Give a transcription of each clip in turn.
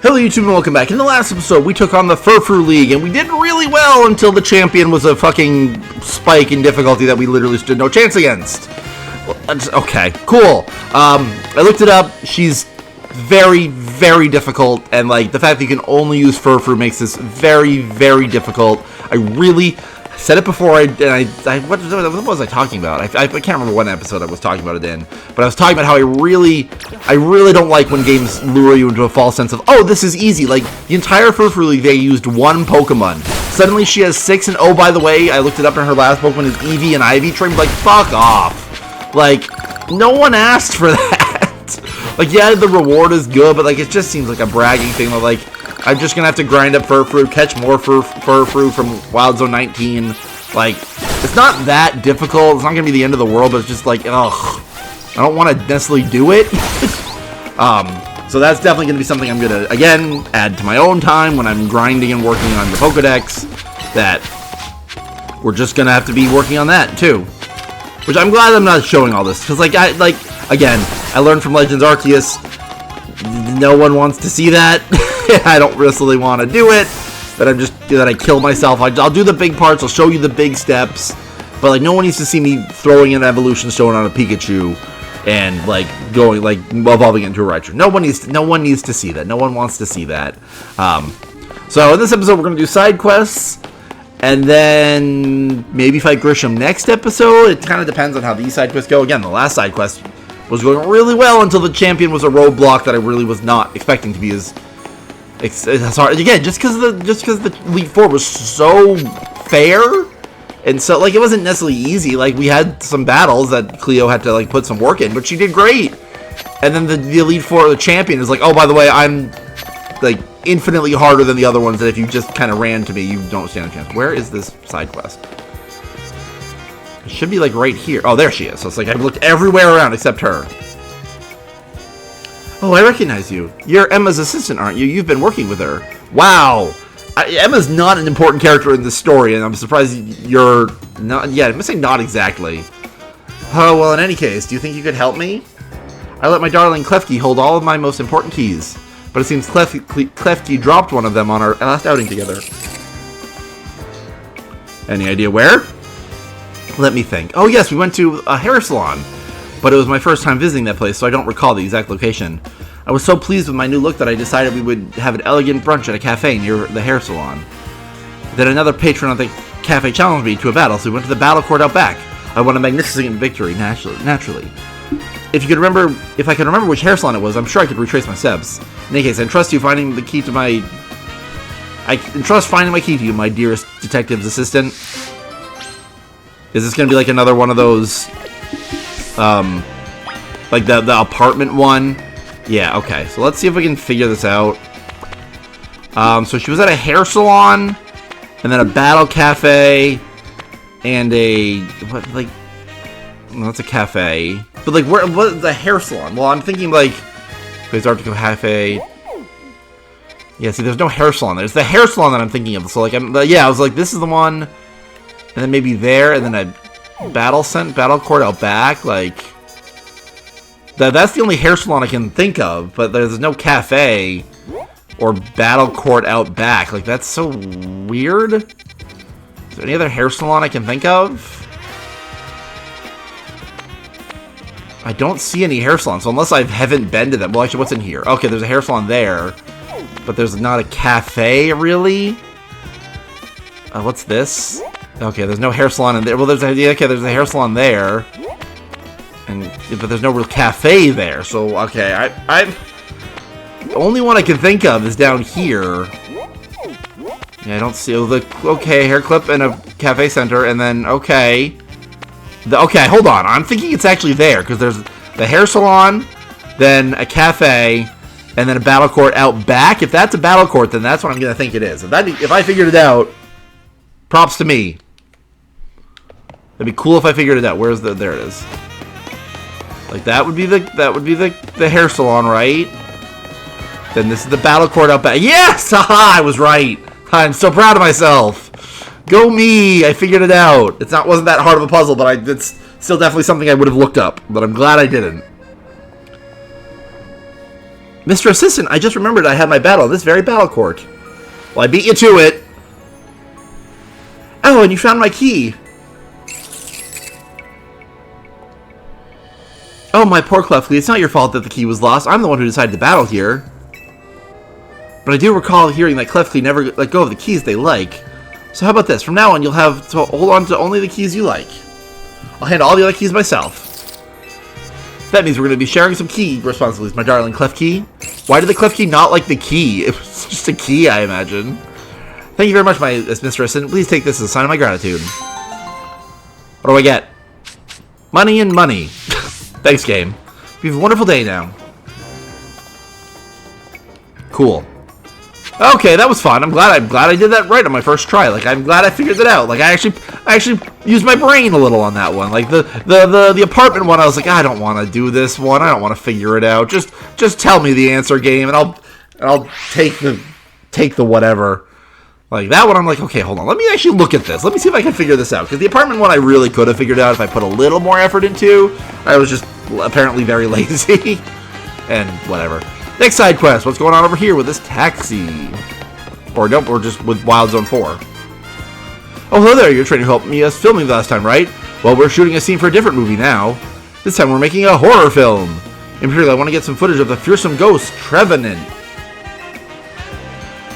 Hello YouTube and welcome back. In the last episode, we took on the Furfru League, and we did really well until the champion was a fucking spike in difficulty that we literally stood no chance against. Okay, cool. I looked it up. She's very, very difficult, and like the fact that you can only use Furfru makes this very, very difficult. I really said it before. What was I talking about? I can't remember what episode I was talking about it in, but I was talking about how I really don't like when games lure you into a false sense of, oh, this is easy. Like the entire Furfru League, they used one Pokemon. Suddenly she has 6, and oh, by the way, I looked it up, and her last Pokemon is Eevee and Ivy Train. Like, fuck off. Like, no one asked for that. Like, yeah, the reward is good, but like, it just seems like a bragging thing. Where, like, I'm just gonna have to grind up Furfru, catch more Furfru from Wild Zone 19. Like, it's not that difficult. It's not gonna be the end of the world, but it's just like, ugh. I don't want to necessarily do it. So that's definitely gonna be something I'm gonna, again, add to my own time when I'm grinding and working on the Pokedex. That we're just gonna have to be working on that too. Which I'm glad I'm not showing all this, because again, I learned from Legends Arceus. No one wants to see that. I don't really want to do it. That I kill myself. I'll do the big parts. I'll show you the big steps. But like, no one needs to see me throwing an evolution stone on a Pikachu and like going like evolving into a Raichu. No one needs to see that. No one wants to see that. So in this episode, we're gonna do side quests, and then maybe fight Grisham next episode. It kind of depends on how these side quests go. Again, the last side quest was going really well until the champion was a roadblock that I really was not expecting to be as hard. Again, just because the Elite Four was so fair, and so like it wasn't necessarily easy. Like we had some battles that Cleo had to like put some work in, but she did great. And then the Elite Four, the champion, is like, oh, by the way, I'm like infinitely harder than the other ones. That if you just kind of ran to me, you don't stand a chance. Where is this side quest? It should be like right here. Oh, there she is. So it's like I've looked everywhere around except her. Oh, I recognize you. You're Emma's assistant, aren't you? You've been working with her. Wow. Emma's not an important character in this story, and I'm surprised you're not. Yeah, I'm gonna say not exactly. Oh, well, in any case, do you think you could help me? I let my darling Klefki hold all of my most important keys, but it seems Klefki dropped one of them on our last outing together. Any idea where? Let me think. Oh, yes, we went to a hair salon. But it was my first time visiting that place, so I don't recall the exact location. I was so pleased with my new look that I decided we would have an elegant brunch at a cafe near the hair salon. Then another patron of the cafe challenged me to a battle, so we went to the battle court out back. I won a magnificent victory, naturally. If I could remember which hair salon it was, I'm sure I could retrace my steps. In any case, I entrust finding my key to you, my dearest detective's assistant. Is this gonna be like another one of those like the apartment one? Yeah, okay. So let's see if we can figure this out. So she was at a hair salon, and then a battle cafe, and well, that's a cafe. But like, what is the hair salon? Well, I'm thinking like, there's Article Cafe. Yeah, see, there's no hair salon there. It's the hair salon that I'm thinking of. So like, I was like, this is the one, and then maybe there, and then a battle court out back, like that's the only hair salon I can think of, but there's no cafe or battle court out back. Like, that's so weird. Is there any other hair salon I can think of? I don't see any hair salons, so unless I haven't been to them. Well, actually, what's in here? Okay, there's a hair salon there, but there's not a cafe, really. What's this? Okay, there's no hair salon in there. Well, there's a hair salon there, but there's no real cafe there. So okay, the only one I can think of is down here. Yeah, I don't see. Okay, hair clip and a cafe center, and then okay, hold on. I'm thinking it's actually there because there's the hair salon, then a cafe, and then a battle court out back. If that's a battle court, then that's what I'm gonna think it is. If I figured it out, props to me. That'd be cool if I figured it out. There it is. Like that would be the hair salon, right? Then this is the battle court out back. Yes! Haha, I was right. I'm so proud of myself. Go me! I figured it out. Wasn't that hard of a puzzle, but it's still definitely something I would have looked up. But I'm glad I didn't. Mr. Assistant, I just remembered I had my battle in this very battle court. Well, I beat you to it. Oh, and you found my key. Oh, my poor Clefly, it's not your fault that the key was lost. I'm the one who decided to battle here. But I do recall hearing that Clefly never let go of the keys they like. So how about this? From now on, you'll have to hold on to only the keys you like. I'll handle all the other keys myself. That means we're going to be sharing some key responsibilities, my darling Clef Key. Why did the Clef Key not like the key? It was just a key, I imagine. Thank you very much, my Mr. Assistant. Please take this as a sign of my gratitude. What do I get? Money and money. Thanks, game. You have a wonderful day now. Cool. Okay, that was fun. I'm glad I did that right on my first try. Like, I'm glad I figured it out. Like, I actually used my brain a little on that one. Like the apartment one, I was like, I don't want to do this one. I don't want to figure it out. Just tell me the answer, game, and I'll take the whatever. Like that one, I'm like, okay, hold on. Let me actually look at this. Let me see if I can figure this out. Because the apartment one, I really could have figured out if I put a little more effort into. I was just apparently very lazy, and whatever. Next side quest. What's going on over here with this taxi? Or nope, we're just with Wild Zone 4. Oh, hello there. You're trying to help me us filming last time, right? Well, we're shooting a scene for a different movie now. This time we're making a horror film. In particular, I want to get some footage of the fearsome ghost, Trevenant.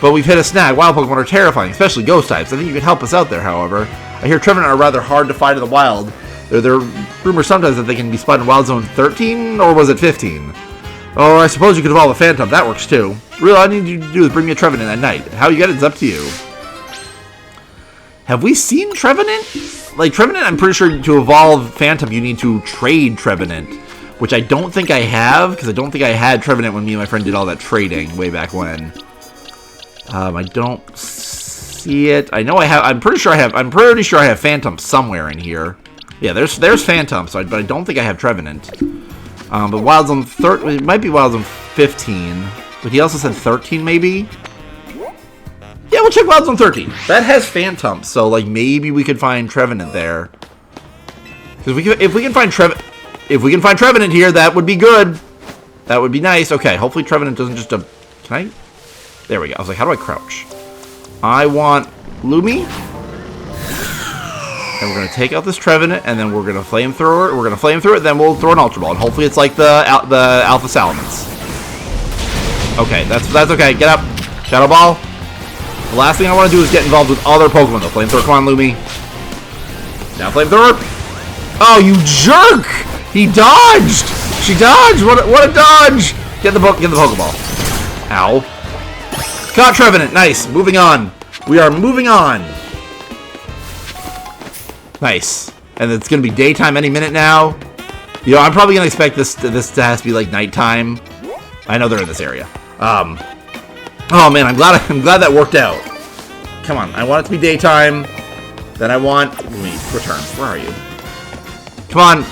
But we've hit a snag. Wild Pokemon are terrifying, especially ghost types. I think you can help us out there, however. I hear Trevenant are rather hard to find in the wild. There are rumors sometimes that they can be spotted in Wild Zone 13, or was it 15? Oh, I suppose you could evolve a Phantom. That works too. Really, all I need you to do is bring me a Trevenant at night. How you get it is up to you. Have we seen Trevenant? Like, Trevenant, I'm pretty sure to evolve Phantom, you need to trade Trevenant. Which I don't think I have, because I don't think I had Trevenant when me and my friend did all that trading way back when. I don't see it. I know I have. I'm pretty sure I have Phantom somewhere in here. Yeah, there's Phantom. But I don't think I have Trevenant. But Wild Zone 13, it might be Wild Zone 15. But he also said 13, maybe. Yeah, we'll check Wild Zone 13. That has Phantom, so like maybe we could find Trevenant there. Because if we can find Trevenant here, that would be good. That would be nice. Okay, hopefully Trevenant doesn't just. Can I? There we go. I was like, how do I crouch? I want Lumi. And we're going to take out this Trevenant, and then we're going to flamethrower it. We're going to flamethrower it, then we'll throw an Ultra Ball. And hopefully it's like the Alpha Salamence. Okay, that's okay. Get up. Shadow Ball. The last thing I want to do is get involved with other Pokemon, though. Flamethrower, come on, Lumi. Now Flamethrower. Oh, you jerk! He dodged! She dodged! What a dodge! Get the Pokeball. Ow. Caught Trevenant. Nice. Moving on. We are moving on. Nice. And it's going to be daytime any minute now. You know, I'm probably going to expect this to have to be like nighttime. I know they're in this area. Oh man, I'm glad that worked out. Come on. I want it to be daytime. Then I want... Let me return. Where are you? Come on.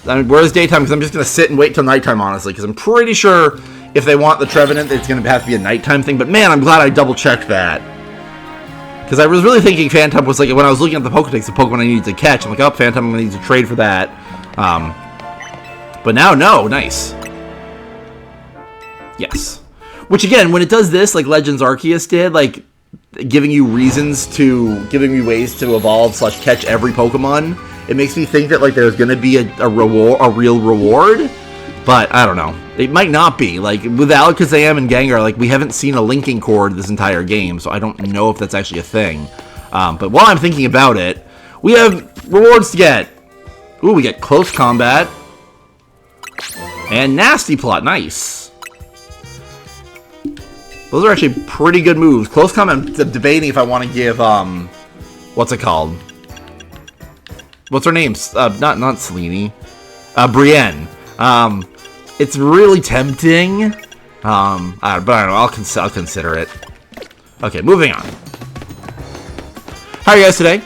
I mean, where's daytime? Because I'm just going to sit and wait till nighttime, honestly. Because I'm pretty sure if they want the Trevenant, it's going to have to be a nighttime thing. But man, I'm glad I double-checked that. Because I was really thinking Phantom was like, when I was looking at the Pokedex, the Pokemon I needed to catch. I'm like, oh, Phantom, I'm going to need to trade for that. But now, no. Nice. Yes. Which, again, when it does this, like Legends Arceus did, like, giving you ways to evolve/catch every Pokemon, it makes me think that, like, there's going to be a real reward. But, I don't know. It might not be. Like, with Alakazam and Gengar, like, we haven't seen a linking cord this entire game, so I don't know if that's actually a thing. But while I'm thinking about it, we have rewards to get. Ooh, we get Close Combat. And Nasty Plot. Nice. Those are actually pretty good moves. Close Combat, I'm debating if I want to give, what's it called? What's her name? Not Selene. Brienne. It's really tempting, but I don't know, I'll consider it. Okay, moving on. How are you guys today?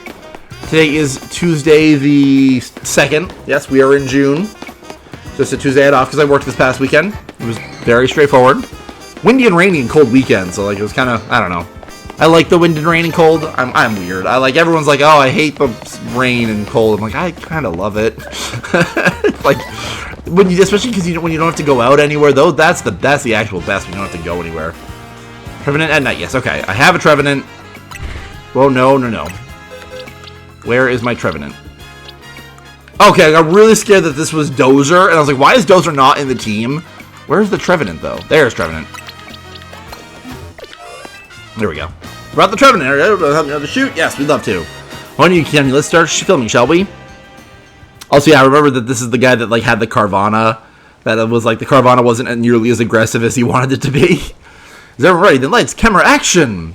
Today is Tuesday the 2nd. Yes, we are in June. Just a Tuesday I had off because I worked this past weekend. It was very straightforward. Windy and rainy and cold weekend, so like it was kind of, I don't know. I like the wind and rain and cold. I'm weird. Everyone's like, oh, I hate the rain and cold. I'm like, I kind of love it. Like, Especially because when you don't have to go out anywhere, though, that's the actual best. When you don't have to go anywhere. Trevenant at night. Yes, okay. I have a Trevenant. Well, no. Where is my Trevenant? Okay, I got really scared that this was Dozer, and I was like, why is Dozer not in the team? Where's the Trevenant, though? There's Trevenant. There we go. Brought the Trevenant. Help me to shoot? Yes, we'd love to. Why don't you, Kenny? Let's start filming, shall we? Also, yeah, I remember that this is the guy that like had the Carvana. That was like the Carvana wasn't nearly as aggressive as he wanted it to be. Is everyone ready? Then lights, camera, action!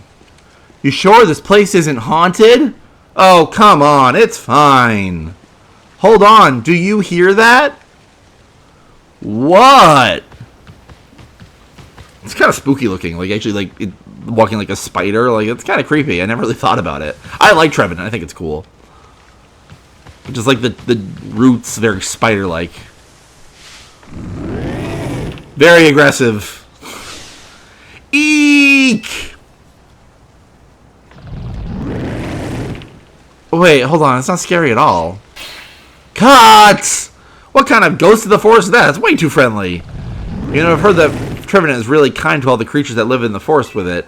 You sure this place isn't haunted? Oh, come on, it's fine. Hold on, do you hear that? What? It's kind of spooky looking, like actually like walking like a spider. Like it's kind of creepy. I never really thought about it. I like Trevenant. I think it's cool. Just like the roots, very spider-like. Very aggressive. Eek! Wait, hold on. It's not scary at all. Cut! What kind of ghost of the forest is that? That's way too friendly. You know, I've heard that Trevenant is really kind to all the creatures that live in the forest with it.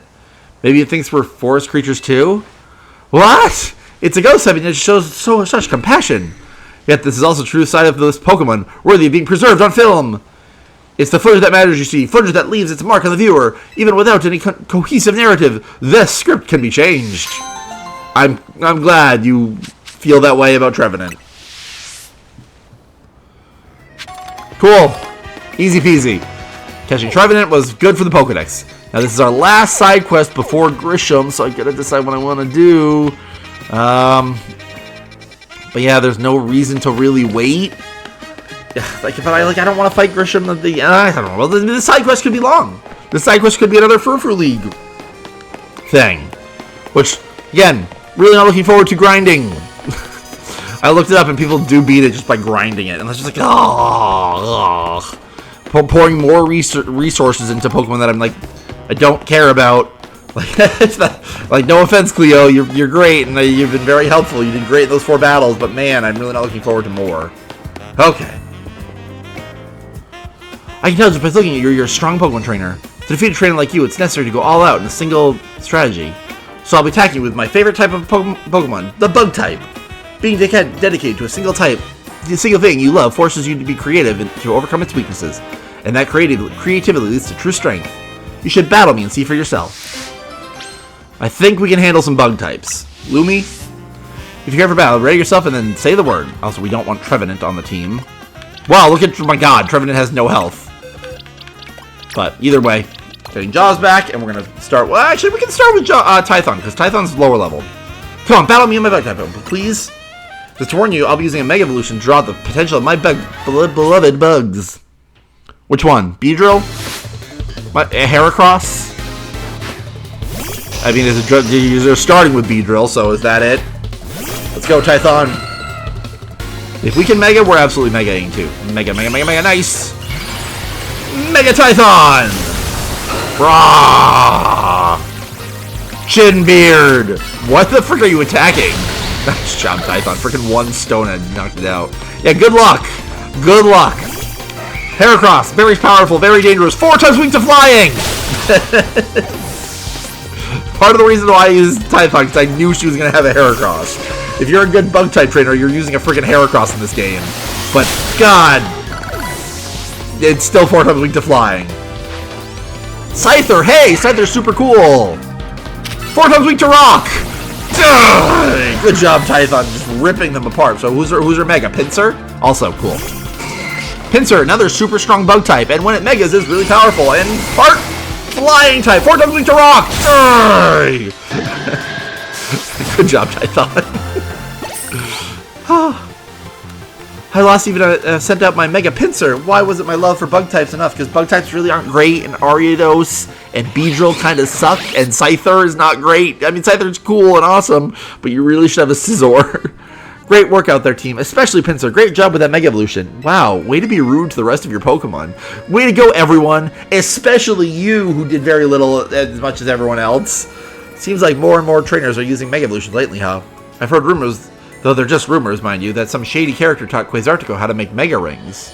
Maybe it thinks we're forest creatures too? What? It's a ghost type and it shows such compassion. Yet this is also true side of this Pokemon, worthy of being preserved on film. It's the footage that matters, you see. Footage that leaves its mark on the viewer. Even without any cohesive narrative, this script can be changed. I'm glad you feel that way about Trevenant. Cool. Easy peasy. Catching Trevenant was good for the Pokedex. Now this is our last side quest before Grisham, so I gotta decide what I want to do. But yeah, there's no reason to really wait. I don't want to fight Grisham. I don't know. Well, the side quest could be long. The side quest could be another Furfur League thing, which again, really not looking forward to grinding. I looked it up and people do beat it just by grinding it, and it's just like pouring more resources into Pokemon that I'm like I don't care about. Like no offense, Cleo, you're great and you've been very helpful. You did great in those 4 battles, but man, I'm really not looking forward to more. Okay. I can tell just by looking at you, you're a strong Pokemon trainer. To defeat a trainer like you, it's necessary to go all out in a single strategy. So I'll be attacking you with my favorite type of Pokemon, the Bug type. Being dedicated to a single type, the single thing you love forces you to be creative and to overcome its weaknesses. And that creativity leads to true strength. You should battle me and see for yourself. I think we can handle some bug types. Lumi, if you're here for battle, ready yourself and then say the word. Also, we don't want Trevenant on the team. Wow, look at, oh my god, Trevenant has no health. But either way, getting Jaws back, and we're going to start, well, actually, we can start with Tython, because Tython's lower level. Come on, battle me and my bug type, please. Just to warn you, I'll be using a Mega Evolution to draw the potential of my beloved bugs. Which one? Beedrill? Heracross? I mean, you're starting with Beedrill, so is that it? Let's go, Tython. If we can Mega, we're absolutely Mega-ing too. Mega, nice! Mega Tython! Rah! Chinbeard! What the frick are you attacking? Nice job, Tython. Freaking 1 stone and knocked it out. Yeah, good luck! Good luck! Heracross, very powerful, very dangerous, 4 times weak to flying! Part of the reason why I used Tython because I knew she was going to have a Heracross. If you're a good bug-type trainer, you're using a freaking Heracross in this game. But, God, it's still 4 times weak to flying. Scyther, hey, Scyther's super cool. 4 times weak to rock. Good job, Tython, just ripping them apart. So who's her Mega? Pinsir? Also cool. Pinsir, another super strong bug type, and when it Megas, is really powerful and part flying type. 4 times weak to rock. Good job, Tython. I even sent out my Mega Pinsir. Why wasn't my love for bug types enough? Because bug types really aren't great, and Ariados and Beedrill kind of suck, and Scyther is not great. I mean, Scyther's cool and awesome, but you really should have a Scizor. Great work out there, team, especially Pinsir. Great job with that Mega Evolution. Wow, way to be rude to the rest of your Pokemon. Way to go, everyone, especially you, who did very little as much as everyone else. Seems like more and more trainers are using Mega Evolution lately, huh? I've heard rumors, though they're just rumors, mind you, that some shady character taught Quasartico how to make Mega Rings.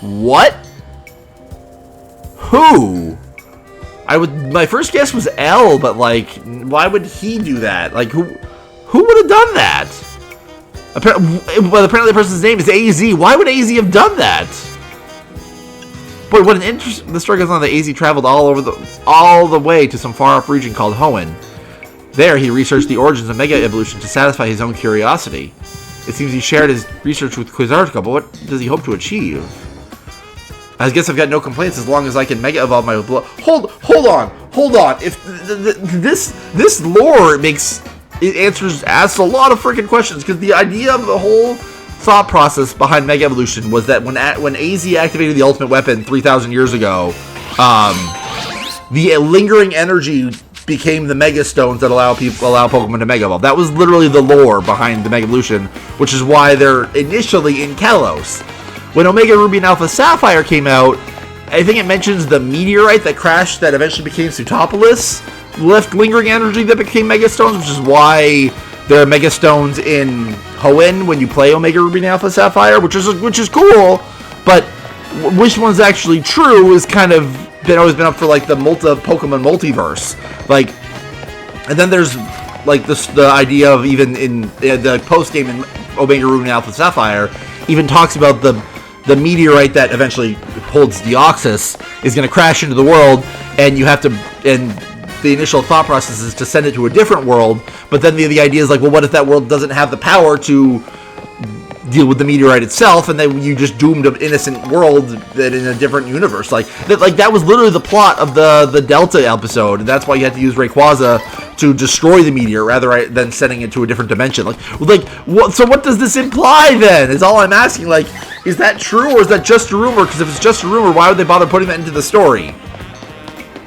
What? Who? My first guess was L, but like, why would he do that? Like, who would have done that? Well, apparently the person's name is AZ. Why would AZ have done that? Boy, what an interesting. The story goes on that AZ traveled all the way to some far-off region called Hoenn. There, he researched the origins of Mega Evolution to satisfy his own curiosity. It seems he shared his research with Quasartico, but what does he hope to achieve? I guess I've got no complaints as long as I can Mega Evolve my blood. Hold on. If this lore asks a lot of freaking questions, because the idea of the whole thought process behind Mega Evolution was that when AZ activated the ultimate weapon 3,000 years ago, the lingering energy became the Mega Stones that allow Pokemon to Mega Evolve. That was literally the lore behind the Mega Evolution, which is why they're initially in Kalos. When Omega Ruby and Alpha Sapphire came out, I think it mentions the meteorite that crashed that eventually became Pseutopolis left lingering energy that became Mega Stones, which is why there are Mega Stones in Hoenn when you play Omega Ruby and Alpha Sapphire, which is cool, but which one's actually true is kind of always been up for like the Pokemon multiverse. Like, and then there's like the idea of even in the post game in Omega Ruby and Alpha Sapphire even talks about the meteorite that eventually holds Deoxys is going to crash into the world, and the initial thought process is to send it to a different world, but then the idea is like, well, what if that world doesn't have the power to deal with the meteorite itself, and then you just doomed an innocent world that in a different universe. Like that was literally the plot of the Delta episode, and that's why you had to use Rayquaza to destroy the meteor rather than sending it to a different dimension. Like what? So what does this imply then? Is all I'm asking. Like, is that true or is that just a rumor? Because if it's just a rumor, why would they bother putting that into the story?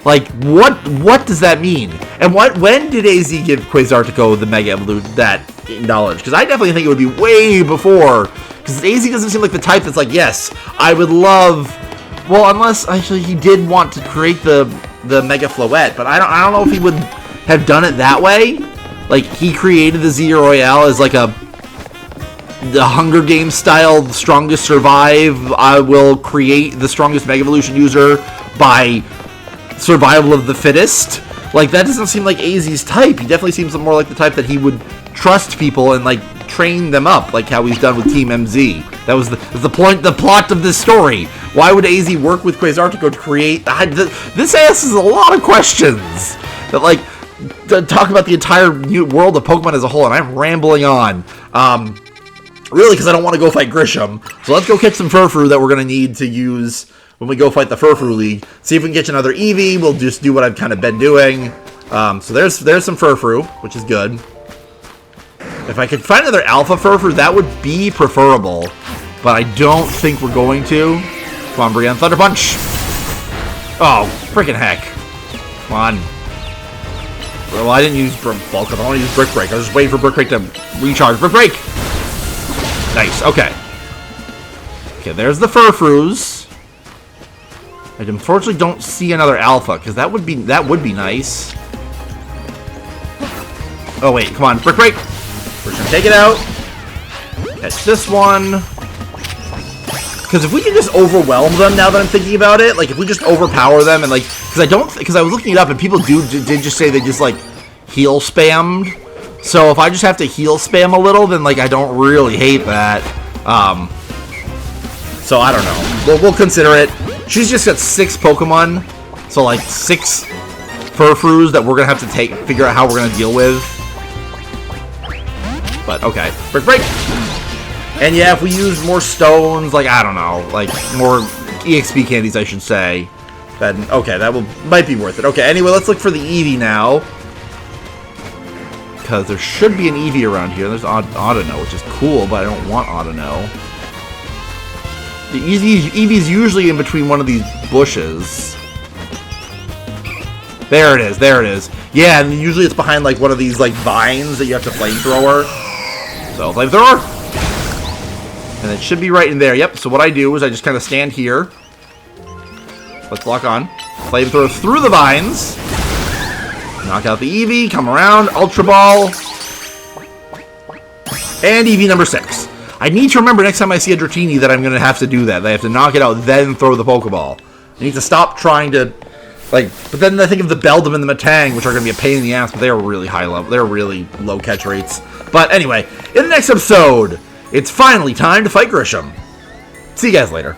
Like, what does that mean? And when did AZ give Quasartico the Mega Evolute that knowledge? Because I definitely think it would be way before. Because AZ doesn't seem like the type that's like, yes, I would love. Well, unless actually he did want to create the Mega Floette, but I don't know if he would have done it that way. Like, he created the Z Royale as like the Hunger Games style, strongest survive. I will create the strongest Mega Evolution user by survival of the fittest. Like, that doesn't seem like AZ's type. He definitely seems more like the type that he would trust people and like train them up, like how he's done with Team MZ. That was the plot of this story. Why would AZ work with Quasartico to create? This asks a lot of questions that like to talk about the entire world of Pokemon as a whole, and I'm rambling on. Really, because I don't want to go fight Grisham. So let's go catch some Furfrou that we're going to need to use when we go fight the Furfrou League. See if we can get another Eevee. We'll just do what I've kind of been doing. So there's some Furfrou, which is good. If I could find another Alpha Furfrou, that would be preferable. But I don't think we're going to. Come on, Brienne. Thunder Punch. Oh, freaking heck. Come on. Well, I didn't use Bulk Up. I want to use Brick Break. I was just waiting for Brick Break to recharge. Brick Break! Nice, okay. Okay, there's the Furfrous. I unfortunately don't see another Alpha, because that would be nice. Oh wait, come on, Brick Break! We're just gonna take it out. Catch this one. Because if we can just overwhelm them, now that I'm thinking about it, like if we just overpower them and like, because I was looking it up and people did just say they just like heal spammed. So if I just have to heal spam a little, then like I don't really hate that. So I don't know. We'll consider it. She's just got 6 Pokemon, so like 6 Furfrous that we're gonna have to figure out how we're gonna deal with. But okay, Brick Break. And yeah, if we use more stones, like I don't know, like more EXP candies, I should say, then okay, might be worth it. Okay, anyway, let's look for the Eevee now. Because there should be an Eevee around here. There's Audino, which is cool, but I don't want Audino. The Eevee's usually in between one of these bushes. There it is, there it is. Yeah, and usually it's behind like one of these like vines that you have to flamethrower. So, flamethrower! And it should be right in there. Yep, so what I do is I just kind of stand here. Let's lock on. Flamethrower through the vines. Knock out the Eevee, come around, Ultra Ball. And Eevee number 6. I need to remember next time I see a Dratini that I'm going to have to do that. I have to knock it out, then throw the Pokeball. I need to stop trying to, like, but then I think of the Beldum and the Metang, which are going to be a pain in the ass, but they are really high level. They're really low catch rates. But anyway, in the next episode, it's finally time to fight Grisham. See you guys later.